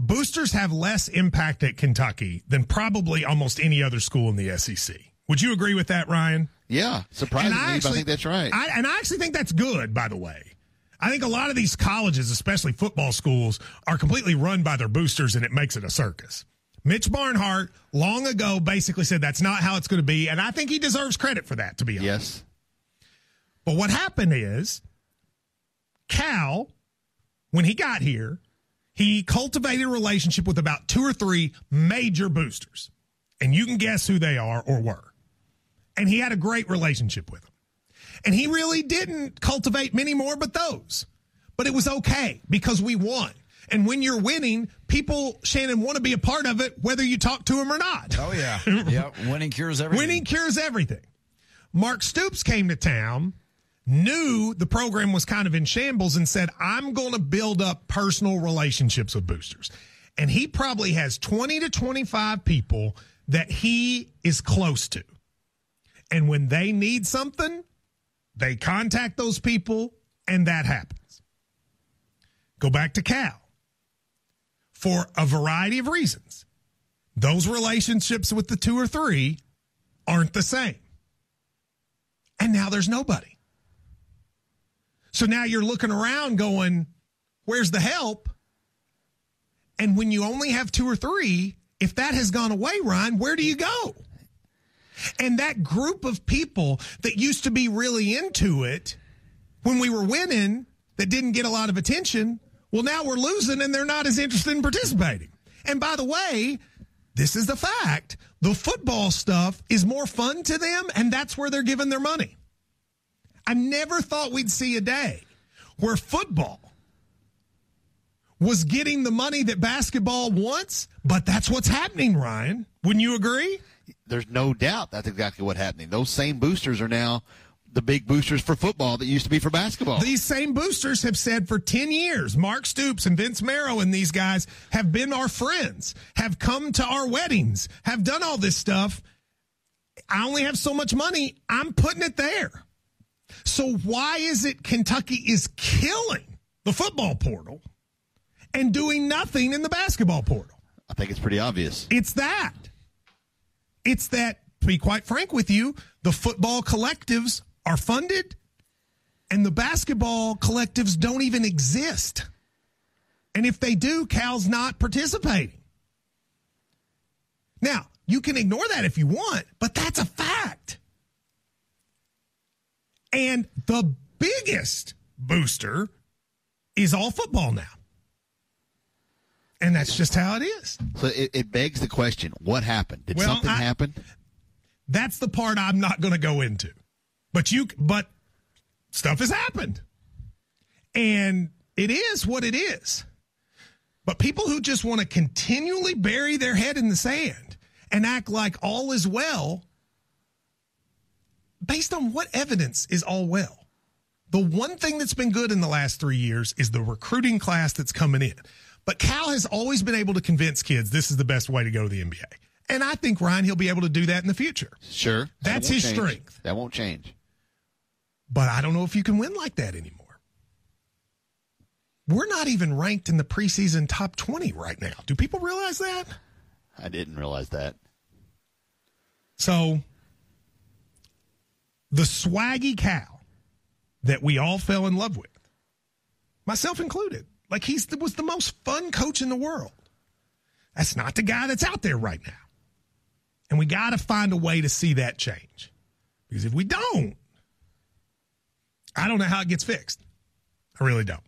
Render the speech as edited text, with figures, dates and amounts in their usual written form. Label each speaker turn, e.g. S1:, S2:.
S1: boosters have less impact at Kentucky than probably almost any other school in the SEC. Would you agree with that, Ryan?
S2: Yeah, surprisingly, but I think that's right.
S1: I actually think that's good, by the way. I think a lot of these colleges, especially football schools, are completely run by their boosters, and it makes it a circus. Mitch Barnhart long ago basically said that's not how it's going to be, and I think he deserves credit for that, to be honest.
S2: Yes.
S1: But what happened is Cal, when he got here, he cultivated a relationship with about 2 or 3 major boosters, and you can guess who they are or were. And he had a great relationship with them. And he really didn't cultivate many more but those. But it was okay because we won. And when you're winning, people, Shannon, want to be a part of it, whether you talk to them or not.
S3: Oh, yeah. Yeah, winning cures everything.
S1: Winning cures everything. Mark Stoops came to town, knew the program was kind of in shambles, and said, I'm going to build up personal relationships with boosters. And he probably has 20 to 25 people that he is close to. And when they need something, they contact those people, and that happens. Go back to Cal. For a variety of reasons, those relationships with the 2 or 3 aren't the same. And now there's nobody. So now you're looking around going, where's the help? And when you only have 2 or 3, if that has gone away, Ryan, where do you go? And that group of people that used to be really into it when we were winning that didn't get a lot of attention, well, now we're losing and they're not as interested in participating. And by the way, this is the fact. The football stuff is more fun to them, and that's where they're giving their money. I never thought we'd see a day where football was getting the money that basketball wants, but that's what's happening, Ryan. Wouldn't you agree?
S2: There's no doubt that's exactly what's happening. Those same boosters are now the big boosters for football that used to be for basketball.
S1: These same boosters have said for 10 years, Mark Stoops and Vince Marrow and these guys have been our friends, have come to our weddings, have done all this stuff. I only have so much money. I'm putting it there. So why is it Kentucky is killing the football portal and doing nothing in the basketball portal?
S2: I think it's pretty obvious.
S1: It's that, to be quite frank with you, the football collectives are funded and the basketball collectives don't even exist. And if they do, Cal's not participating. Now, you can ignore that if you want, but that's a fact. And the biggest booster is all football now. And that's just how it is.
S2: So it begs the question, what happened? Did something happen?
S1: That's the part I'm not going to go into. But stuff has happened. And it is what it is. But people who just want to continually bury their head in the sand and act like all is well, based on what evidence is all well? The one thing that's been good in the last 3 years is the recruiting class that's coming in. But Cal has always been able to convince kids this is the best way to go to the NBA. And I think, Ryan, he'll be able to do that in the future.
S2: Sure.
S1: That's his strength.
S2: That won't change.
S1: But I don't know if you can win like that anymore. We're not even ranked in the preseason top 20 right now. Do people realize that?
S2: I didn't realize that.
S1: So, the swaggy Cal that we all fell in love with, myself included, like he was the most fun coach in the world. That's not the guy that's out there right now. And we got to find a way to see that change. Because if we don't, I don't know how it gets fixed. I really don't.